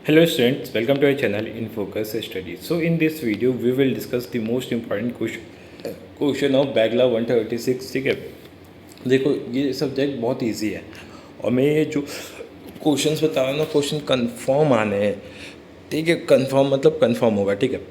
Hello students, welcome to our channel in Focus Studies. So in this video we will discuss the most important question of Bagla 136. ठीक है, देखो ये subject बहुत easy है और मैं ये जो क्वेश्चंस बता रहा हूँ ना, क्वेश्चन कंफर्म आने हैं. ठीक है, कंफर्म मतलब कंफर्म होगा. ठीक है,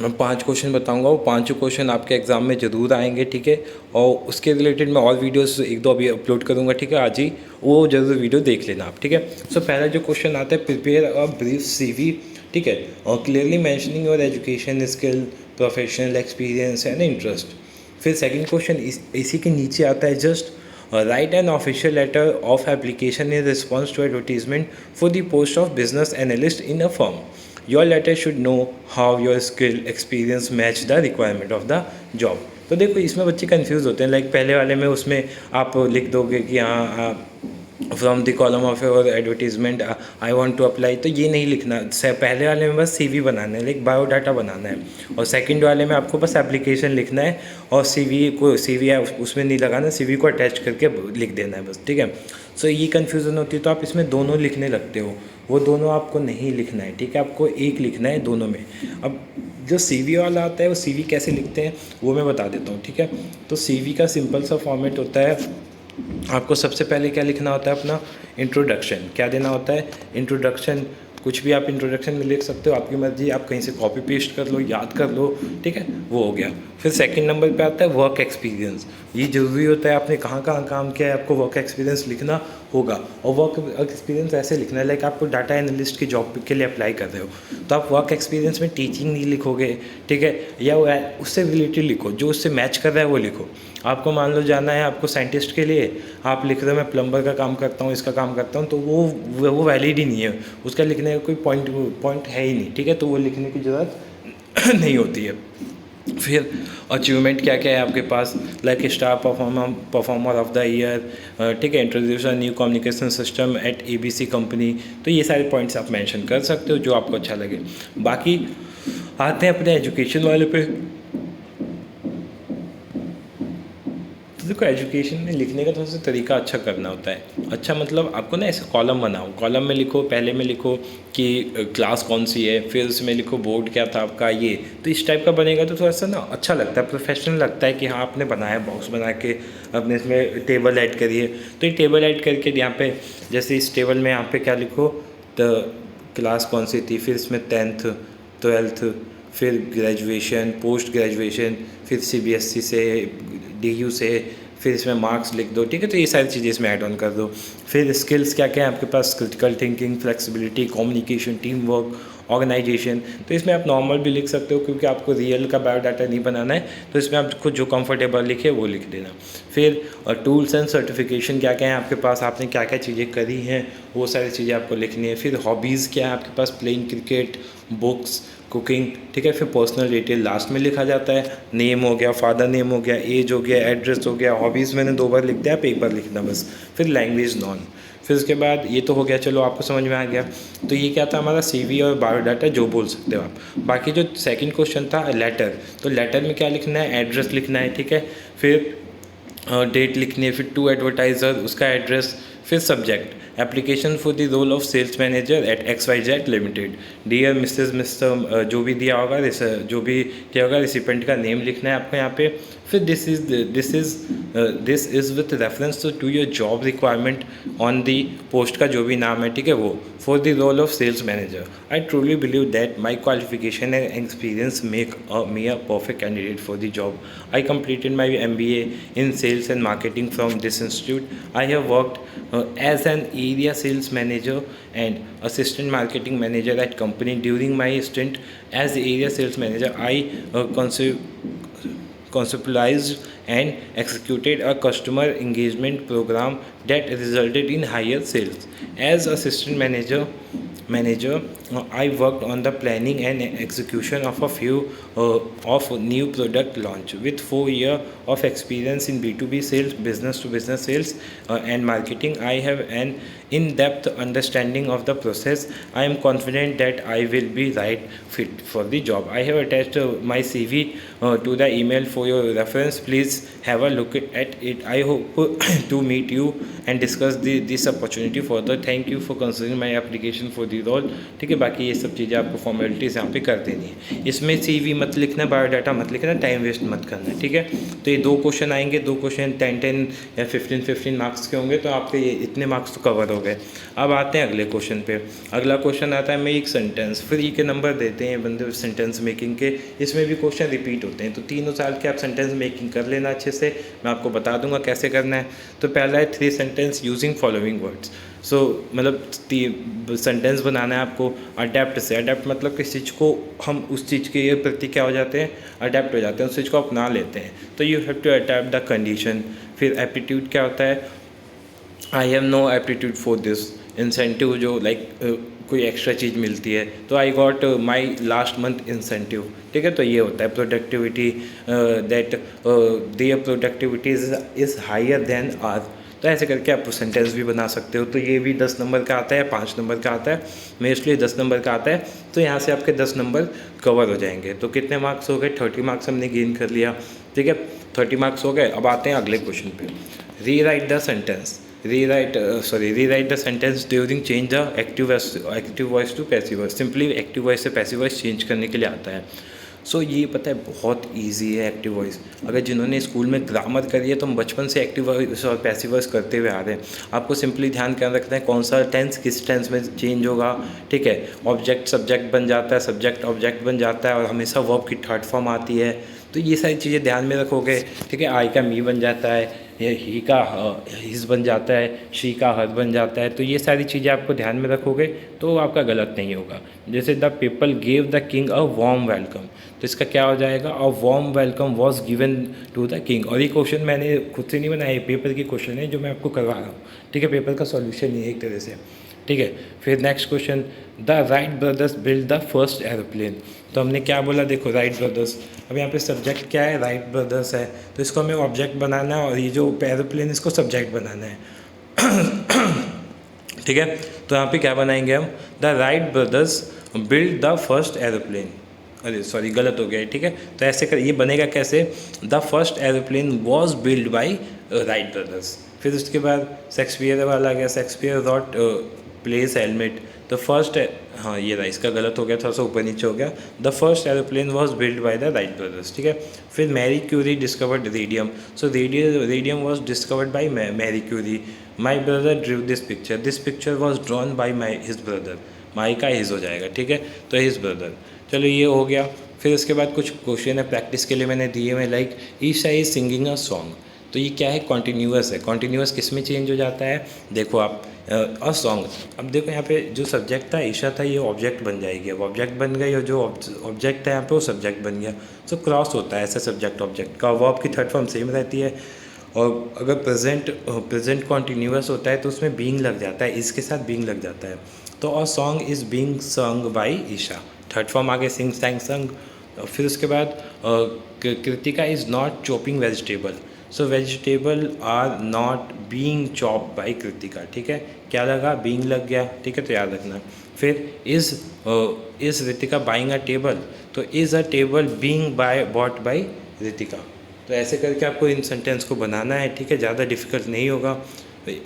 मैं 5 क्वेश्चन बताऊंगा, वो पांचों क्वेश्चन आपके एग्ज़ाम में ज़रूर आएंगे. ठीक है, और उसके रिलेटेड मैं और वीडियोस एक दो अभी अपलोड करूंगा. ठीक है, आज ही वो जरूर वीडियो देख लेना आप. ठीक है, सो पहला जो क्वेश्चन आता है, प्रिपेयर अ ब्रीफ सीवी. ठीक है, और clearly mentioning your education skill, professional experience and interest. फिर सेकंड क्वेश्चन इसी के नीचे आता है, just write an official letter of application in response to advertisement for the post of business analyst in a firm. Your letter should know how your skill experience match the requirement of the job. तो देखो इसमें बच्चे confuse होते हैं. Like पहले वाले में उसमें आप लिख दोगे कि हाँ from the column of your advertisement I want to apply, तो ये नहीं लिखना. पहले वाले में बस सीवी बनाना है, लाइक बायोडाटा बनाना है. और सेकंड वाले में आपको बस एप्लीकेशन लिखना है और सीवी है उसमें नहीं लगाना, सीवी को अटैच करके लिख देना है बस. ठीक है, सो ये कन्फ्यूज़न होती है तो आप इसमें दोनों लिखने लगते हो. वो दोनों आपको नहीं लिखना है. ठीक है, आपको एक लिखना है दोनों में. अब जो सीवी वाला आता है वो सीवी कैसे लिखते हैं वो मैं बता देता हूँ. ठीक है, तो सीवी का सिंपल सा फॉर्मेट होता है. आपको सबसे पहले क्या लिखना होता है, अपना इंट्रोडक्शन. क्या देना होता है, इंट्रोडक्शन. कुछ भी आप इंट्रोडक्शन में लिख सकते हो, आपकी मर्जी. आप कहीं से कॉपी पेस्ट कर लो, याद कर लो. ठीक है, वो हो गया. फिर सेकंड नंबर पे आता है वर्क एक्सपीरियंस. ये ज़रूरी होता है, आपने कहाँ कहाँ काम किया है आपको वर्क एक्सपीरियंस लिखना होगा. और वर्क एक्सपीरियंस ऐसे लिखना है, लाइक आपको डाटा एनालिस्ट की जॉब के लिए अप्लाई कर रहे हो तो आप वर्क एक्सपीरियंस में टीचिंग नहीं लिखोगे. ठीक है, या उससे रिलेटेड लिखो, जो उससे मैच कर रहा है वो लिखो. आपको मान लो जाना है आपको साइंटिस्ट के लिए, आप लिख रहे हो मैं प्लम्बर का काम करता हूँ, इसका काम करता हूँ, तो वो वैलिड ही नहीं है. उसका लिखने का कोई पॉइंट है ही नहीं. ठीक है, तो वो लिखने की ज़रूरत नहीं होती है. फिर अचीवमेंट क्या क्या है आपके पास, like star performer of the year. ठीक है, introduce a new communication system at ABC company. तो ये सारे पॉइंट्स आप मेंशन कर सकते हो जो आपको अच्छा लगे. बाकी आते हैं अपने एजुकेशन वाले पे. तो देखो एजुकेशन में लिखने का थोड़ा सा तरीका अच्छा करना होता है. अच्छा मतलब आपको ना ऐसे कॉलम बनाओ, कॉलम में लिखो, पहले में लिखो कि क्लास कौन सी है, फिर उसमें लिखो बोर्ड क्या था आपका. ये तो इस टाइप का बनेगा तो थोड़ा सा ना अच्छा लगता है, प्रोफेशनल लगता है कि हाँ आपने बनाया, बॉक्स बना के अपने इसमें टेबल ऐड करिए. तो ये टेबल ऐड करके यहाँ पे जैसे इस टेबल में यहाँ पे क्या लिखो, तो क्लास कौन सी थी, फिर इसमें 10th 12th, फिर ग्रेजुएशन, पोस्ट ग्रेजुएशन, फिर CBSE से, DU से, फिर इसमें मार्क्स लिख दो. ठीक है, तो ये सारी चीज़ें इसमें ऐड ऑन कर दो. फिर स्किल्स क्या क्या है आपके पास, critical thinking, flexibility, communication, team work, organisation. तो इसमें आप नॉर्मल भी लिख सकते हो क्योंकि आपको रियल का बायोडाटा नहीं बनाना है, तो इसमें आपको जो कंफर्टेबल लिखे वो लिख देना. फिर टूल्स एंड सर्टिफिकेशन क्या क्या है आपके पास, आपने क्या क्या चीज़ें करी हैं वो सारी चीज़ें आपको लिखनी है. फिर हॉबीज़ क्या है आपके पास, प्लेइंग क्रिकेट, बुक्स, कुकिंग. ठीक है, फिर पर्सनल डिटेल लास्ट में लिखा जाता है. नेम हो गया, फादर नेम हो गया, एज हो गया, एड्रेस हो गया. हॉबीज़ मैंने 2 बार लिख दिया, आप 1 बार लिखना बस. फिर लैंग्वेज नॉन. फिर उसके बाद ये तो हो गया, चलो आपको समझ में आ गया. तो ये क्या था हमारा CV और बायोडाटा जो बोल सकते हो आप. बाकी जो सेकंड क्वेश्चन था लेटर, तो लेटर में क्या लिखना है, एड्रेस लिखना है. ठीक है, फिर डेट लिखनी है, फिर टू एडवर्टाइज़र उसका एड्रेस, फिर subject application for the role of sales manager at XYZ limited. Dear mister जो भी दिया होगा, जो भी क्या होगा रिसिपेंट का नेम लिखना है आपको यहाँ पे. फिर this is with reference to your job requirement on the post का जो भी नाम है. ठीक है, वो for the role of sales manager. I truly believe that my qualification and experience make me a perfect candidate for the job. I completed my MBA in sales and marketing from this institute. I have worked as an area sales manager and assistant marketing manager at company. During my stint as the area sales manager, I conceptualized and executed a customer engagement program that resulted in higher sales. As assistant manager, I worked on the planning and execution of a few of new product launch. With 4 years of experience in B2B sales, business to business sales and marketing, I have an in depth understanding of the process. I am confident that I will be right fit for the job. I have attached my CV to the email for your reference. Please have a look at it. I hope to meet you and discuss this opportunity further. Thank you for considering my application for the role. ठीक है, बाकी ये सब चीज़ें आपको formalities यहाँ पे कर देनी है. इसमें CV मत लिखना, बायोडाटा मत लिखना, टाइम वेस्ट मत करना. ठीक है, तो ये 2 क्वेश्चन आएंगे, 2 क्वेश्चन 10 या 15 मार्क्स के होंगे, तो आपके ये इतने मार्क्स तो कवर हो गए. अब आते हैं अगले क्वेश्चन पे. अगला क्वेश्चन आता है मेक सेंटेंस. फ्री के नंबर देते हैं बंदे सेंटेंस मेकिंग के. इसमें भी क्वेश्चन रिपीट होते हैं, तो 3 साल के आप सेंटेंस मेकिंग कर लेना अच्छे से. मैं आपको बता दूंगा कैसे करना है. तो पहला है 3 सेंटेंस यूजिंग फॉलोइंग वर्ड्स. सो मतलब सेंटेंस बनाना है आपको अडेप्ट से. अडेप्ट मतलब किस चीज़ को हम उस चीज़ के प्रति क्या हो जाते हैं, अडेप्ट हो जाते हैं, उस चीज़ को अपना लेते हैं. तो you have to adapt the condition. फिर एप्टीट्यूड क्या होता है, I have no aptitude for this. Incentive जो लाइक कोई एक्स्ट्रा चीज़ मिलती है, तो I got my last month incentive. ठीक है, तो ये होता है productivity, that their productivity is higher than our. तो ऐसे करके आप सेंटेंस भी बना सकते हो. तो ये भी 10 नंबर का आता है, 5 नंबर का आता है, मैं इसलिए 10 नंबर का आता है. तो यहाँ से आपके 10 नंबर कवर हो जाएंगे. तो कितने मार्क्स हो गए, 30 मार्क्स हमने गेन कर लिया. ठीक है, 30 मार्क्स हो गए. अब आते हैं अगले क्वेश्चन पे. Rewrite the sentence. Rewrite the sentence during change the active voice to passive voice. Simply active voice से पैसिव वॉइस चेंज करने के लिए आता है. सो ये पता है बहुत इजी है एक्टिव वॉइस. अगर जिन्होंने स्कूल में ग्रामर करी है तो हम बचपन से एक्टिव वॉइस और पैसिव वॉइस करते हुए आ रहे हैं. आपको सिंपली ध्यान क्या रखना है, कौन सा टेंस किस टेंस में चेंज होगा. ठीक है, ऑब्जेक्ट सब्जेक्ट बन जाता है, सब्जेक्ट ऑब्जेक्ट बन जाता है, और हमेशा वर्ब की थर्ड फॉर्म आती है. तो ये सारी चीज़ें ध्यान में रखोगे. ठीक है, आई का मी बन जाता है, ही का हिज बन जाता है, शी का हर बन जाता है. तो ये सारी चीज़ें आपको ध्यान में रखोगे तो आपका गलत नहीं होगा. जैसे the people gave the king a warm welcome, तो इसका क्या हो जाएगा, a warm welcome was given to the king. और ये क्वेश्चन मैंने खुद से नहीं बनाया, पेपर की क्वेश्चन है जो मैं आपको करवा रहा हूँ. ठीक है, पेपर का सॉल्यूशन ही है एक तरह से. ठीक है, फिर next question, the Wright brothers build the first aeroplane. तो हमने क्या बोला, देखो राइट ब्रदर्स. अब यहाँ पे सब्जेक्ट क्या है, राइट ब्रदर्स है, तो इसको हमें ऑब्जेक्ट बनाना है, और ये जो एरोप्लेन इसको सब्जेक्ट बनाना है. ठीक है, तो यहाँ पे क्या बनाएंगे हम, the Wright brothers build the first aeroplane. अरे सॉरी, गलत हो गया. ठीक है, तो ऐसे कर ये बनेगा कैसे, the first aeroplane was build by Wright brothers. फिर उसके बाद शेक्सपियर वाला आ गया, शेक्सपियर रॉट प्लेस हेलमेट. द फर्स्ट, हाँ ये रहा, इसका गलत हो गया, थोड़ा सा ऊपर नीचे हो गया. The first aeroplane was build by the Wright brothers. ठीक है, फिर Marie Curie discovered radium. So radium was discovered by Marie Curie. My brother drew this picture was drawn by his brother. My का his हो जाएगा. ठीक है, तो his brother. चलो ये हो गया. फिर उसके बाद कुछ क्वेश्चन है प्रैक्टिस के लिए मैंने दिए हुए, like Isha is singing a song. तो ये क्या है, कॉन्टीन्यूअस है. कॉन्टीन्यूअस किस में चेंज हो जाता है, देखो आप, अ सॉन्ग. अब देखो यहाँ पे जो सब्जेक्ट था ईशा था, ये ऑब्जेक्ट बन जाएगी. अब ऑब्जेक्ट बन गई, और जो ऑब्जेक्ट था यहाँ पे वो सब्जेक्ट बन गया. तो क्रॉस होता है ऐसा सब्जेक्ट ऑब्जेक्ट का. वर्ब की थर्ड फॉर्म सेम रहती है, और अगर प्रेजेंट कॉन्टीन्यूअस होता है तो उसमें बीइंग लग जाता है, इसके साथ बीइंग लग जाता है. तो a song is being sung by Isha. Third form आगे सिंग सैंग संग. फिर उसके बाद Kritika is not chopping vegetable. So vegetable are not being chop by Kritika. ठीक है, क्या लगा, बीइंग लग गया. ठीक है, तो याद रखना. फिर is Ritika buying a table. तो is a table being bought by Ritika. तो ऐसे करके आपको इन सेंटेंस को बनाना है. ठीक है, ज़्यादा डिफिकल्ट नहीं होगा.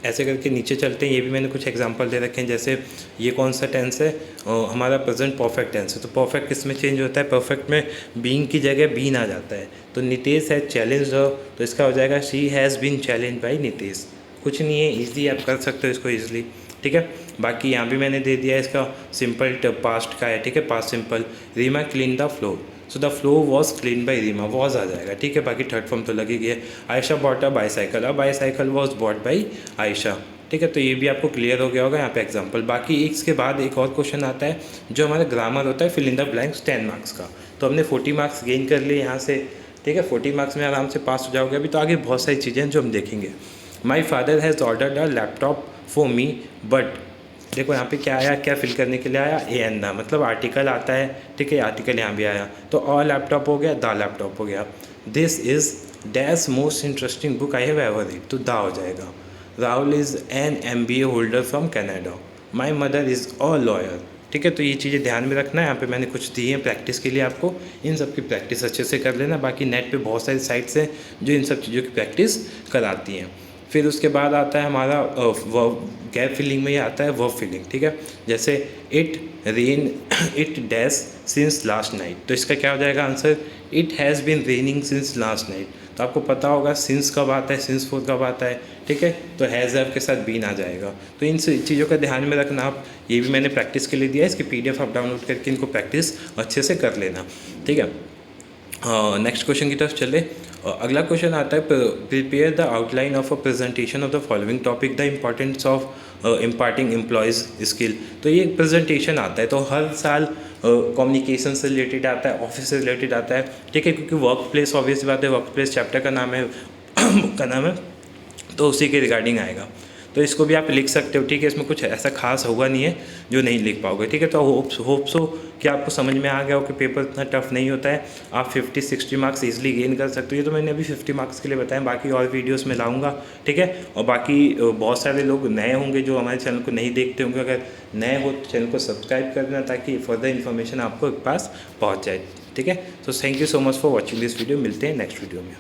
ऐसे करके नीचे चलते हैं. ये भी मैंने कुछ एग्जांपल दे रखे हैं. जैसे ये कौन सा टेंस है, हमारा प्रेजेंट परफेक्ट टेंस है. तो परफेक्ट किस में चेंज होता है, परफेक्ट में बीइंग की जगह बीन आ जाता है. तो नितेश है चैलेंज, तो इसका हो जाएगा she has been challenge by Nitesh. कुछ नहीं है, ईजी आप कर सकते हो इसको ईजिली. ठीक है, बाकी यहाँ भी मैंने दे दिया है, इसका सिंपल पास्ट का है. ठीक है, past simple. Reema clean the floor. So the floor was clean by Reema, was आ जाएगा. ठीक है, बाकी थर्ड फॉर्म तो लगेगी है. Ayesha bought a bicycle. अब bicycle was bought by Ayesha. ठीक है, तो ये भी आपको क्लियर हो गया होगा यहाँ पे एग्जांपल. बाकी इसके बाद एक और क्वेश्चन आता है जो हमारा ग्रामर होता है, fill in the blanks 10 marks का. तो हमने 40 मार्क्स गेन कर लिए यहाँ से. ठीक है, 40 मार्क्स में आराम से पास हो जाओगे. अभी तो आगे बहुत सारी चीज़ें हैं जो हम देखेंगे. My father has ordered a laptop for me but. देखो यहाँ पे क्या आया, क्या फिल करने के लिए आया, ए एन द, मतलब आर्टिकल आता है. ठीक है, आर्टिकल यहाँ भी आया. तो अ लैपटॉप हो गया, द लैपटॉप हो गया. This is dash most interesting book I have ever read. तो द हो जाएगा. Rahul is an MBA holder from Canada, my mother is a lawyer. ठीक है, तो ये चीज़ें ध्यान में रखना है। यहाँ पे मैंने कुछ दी हैं प्रैक्टिस के लिए, आपको इन सब की प्रैक्टिस अच्छे से कर लेना। बाकी नेट पे बहुत सारी साइट्स हैं जो इन सब चीज़ों की प्रैक्टिस कराती हैं। फिर उसके बाद आता है हमारा गैप फिलिंग में ये आता है वर्ब फिलिंग। ठीक है, जैसे it rain it dash since last night, तो इसका क्या हो जाएगा answer, it has been raining since last night. तो आपको पता होगा सिंस कब आता है, सिंस फोर कब आता है। ठीक है, तो हैज़ के साथ बीन आ जाएगा। तो इन चीज़ों का ध्यान में रखना आप। ये भी मैंने प्रैक्टिस के लिए दिया है, इसकी PDF आप डाउनलोड करके इनको प्रैक्टिस अच्छे से कर लेना। ठीक है, नेक्स्ट क्वेश्चन की तरफ चले। अगला क्वेश्चन आता है, prepare the outline of a presentation of the following topic, the importance of imparting employees skill. तो ये एक प्रेजेंटेशन आता है, तो हर साल कम्युनिकेशन से रिलेटेड आता है, ऑफिस से रिलेटेड आता है। ठीक है, क्योंकि वर्क प्लेस ऑब्वियस बात है, वर्क प्लेस चैप्टर का नाम है का नाम है, तो उसी के रिगार्डिंग आएगा। तो इसको भी आप लिख सकते हो। ठीक है, इसमें कुछ ऐसा खास होगा नहीं है जो नहीं लिख पाओगे। ठीक है, तो होप सो कि आपको समझ में आ गया हो कि पेपर इतना टफ नहीं होता है, आप 50-60 मार्क्स ईजिली गेन कर सकते हो। ये तो मैंने अभी 50 मार्क्स के लिए बताया, बाकी और वीडियोस में लाऊंगा। ठीक है, और बाकी बहुत सारे लोग नए होंगे जो हमारे चैनल को नहीं देखते होंगे, अगर नए हो तो चैनल को सब्सक्राइब कर देना ताकि फर्दर इन्फॉर्मेशन आपको पास पहुँच जाए। ठीक है, तो thank you so much for watching this video. मिलते हैं नेक्स्ट वीडियो में।